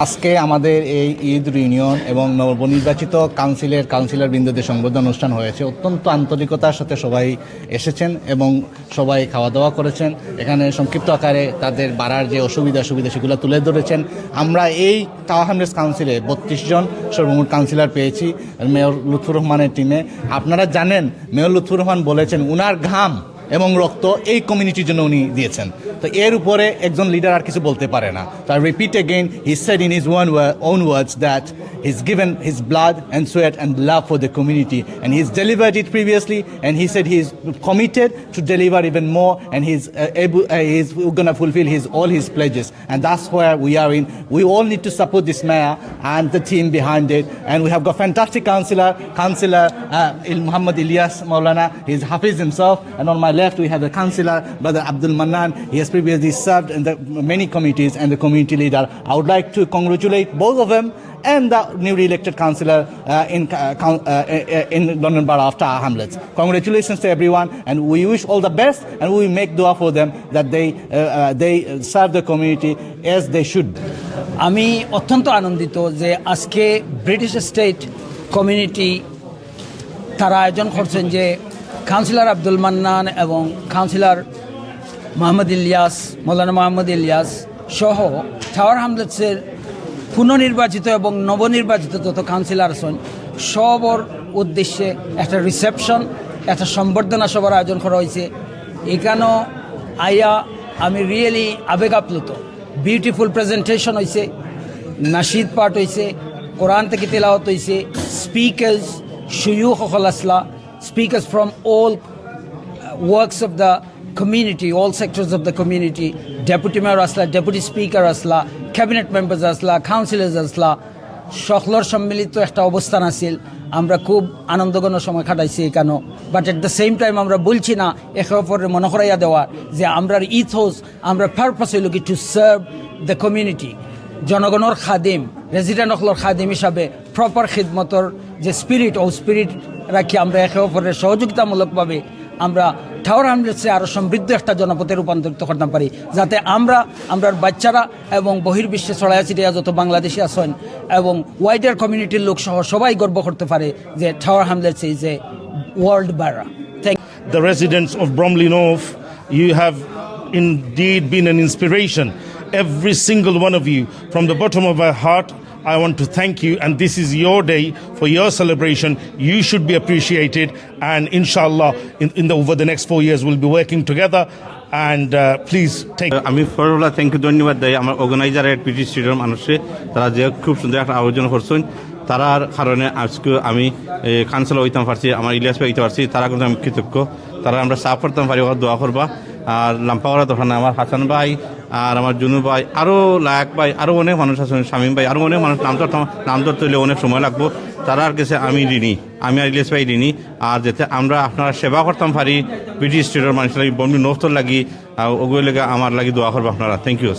আজকে আমাদের এই ঈদ ইউনিয়ন এবং নবনির্বাচিত কাউন্সিলর বৃন্দদের সংবর্ধনা অনুষ্ঠান হয়েছে। অত্যন্ত আন্তরিকতার সাথে সবাই এসেছেন এবং সবাই খাওয়া দাওয়া করেছেন। এখানে সংক্ষিপ্ত আকারে তাদের বাড়ার যে অসুবিধা সেগুলো তুলে ধরেছেন। আমরা এই টাওয়ার হ্যামলেটস কাউন্সিলে 32 জন সর্বমোট কাউন্সিলর পেয়েছি মেয়র লুৎফর রহমানের টিমে। আপনারা জানেন মেয়র লুৎফর রহমান বলেছেন উনার ঘাম এবং রক্ত এই কমিউনিটির জন্য উনি দিয়েছেন। তো এর উপরে একজন লিডার আর কিছু বলতে পারে না। তো I repeat again, he said in his own words that he's given his blood and sweat and love for the community, and he's delivered it previously, and he said he's committed to deliver even more, and he's going to fulfill all his pledges, and that's where we are in. We all need to support this mayor and the team behind it, and we have got fantastic councillor Muhammad Ilyas Maulana. He's Hafiz himself, and on my left we have the councillor Brother Abdul Mannan. He has previously served in the many committees and the community leader. I would like to congratulate both of them and the newly elected councillor in London Borough of Tower Hamlets. Congratulations to everyone, and we wish all the best, and we make dua for them that they serve the community as they should. আমি অত্যন্ত আনন্দিত যে আজকে British state community তারা আয়োজন করছেন যে councillor Abdul Mannan এবং কাউন্সিলর মৌলানা মোহাম্মদ ইলিয়াস সহ টাওয়ার হ্যামলেটসের পুনর্নির্বাচিত এবং নবনির্বাচিত যত কাউন্সিলর আছেন সবর উদ্দেশ্যে একটা রিসেপশন, একটা সম্বর্ধনা সভার আয়োজন করা হয়েছে। এখানেও আইয়া আমি রিয়েলি আবেগ আপ্লুত। বিউটিফুল প্রেজেন্টেশন হয়েছে, নাশিদ পাঠ হয়েছে, কোরআন থেকে তেলাওয়াত হয়েছে, স্পিকার্স শুয়ুখ হল আসলা, speakers from all works of the community, all sectors of the community, deputy mayor asla, deputy speaker asla, cabinet members asla, councillors asla, সকলের সম্মিলিত একটা অবস্থান আছিল। আমরা খুব আনন্দঘন সময় কাটাইছি এখানে, but at the same time আমরা বলছি না একে অপরের মনে করাইয়া দেওয়ার যে আমরার ইথোস, আমরা পারপাস হইল কি টু সার্ভ দ্য কমিউনিটি, জনগণের খাদিম, রেজিডেন্ট হকলর খাদিম হিসাবে প্রপার খিদমতর যে স্পিরিট ও স্পিরিট রাখি আমরা একে অপরের সহযোগিতামূলকভাবে আমরা টাওয়ার হ্যামলেটসে আরও সমৃদ্ধ একটা জনপদে রূপান্তরিত করতে পারি, যাতে আমরার বাচ্চারা এবং বহির্বিশ্বে ছড়াইয়া ছিটিয়া যত বাংলাদেশি আছেন এবং ওয়াইডার কমিউনিটির লোক সহ সবাই গর্ব করতে পারে যে tower Hamlets is a world বারা। The residents of Bromley North, you have indeed been an inspiration. Every single one of you, from the bottom of my heart, I want to thank you, and this is your day for your celebration. You should be appreciated, and inshallah over the next 4 years we'll be working together, and please take আমি ফরওয়ালা thank you ধন্যবাদ দেই আমার অর্গানাইজারের PT stadium মানুষে, তারা যে খুব সুন্দর একটা আয়োজন করছেন, তারার কারণে আজকে আমি কাউন্সিলর হইতাম পারছি, আমার ইলিয়াস ভাই হইতে পারছি, তারা কিন্তু আমি কৃতজ্ঞ। তারা আমরা সাফ করতাম পারি, ওরা দোয়া করবা। আর লাম্পাওয়ারা দোকানে আমার হাসান ভাই আর আমার জুনু ভাই, আরও লায়ক ভাই, আরও অনেক মানুষ আছেন, শামীম ভাই, আরও অনেক মানুষ নাম ধরতে হলে অনেক সময় লাগবো। তারার কাছে আমি ঋণী, আমি আর ইলিয়াস ভাই ঋণী। আর যাতে আমরা আপনারা সেবা করতাম পারি ব্রিটিশ স্টেটের মানুষের লাগি, বম্বে নর্থর লাগি, ওগুলো লাগে আমার লাগি দোয়া করবো আপনারা। Thank you.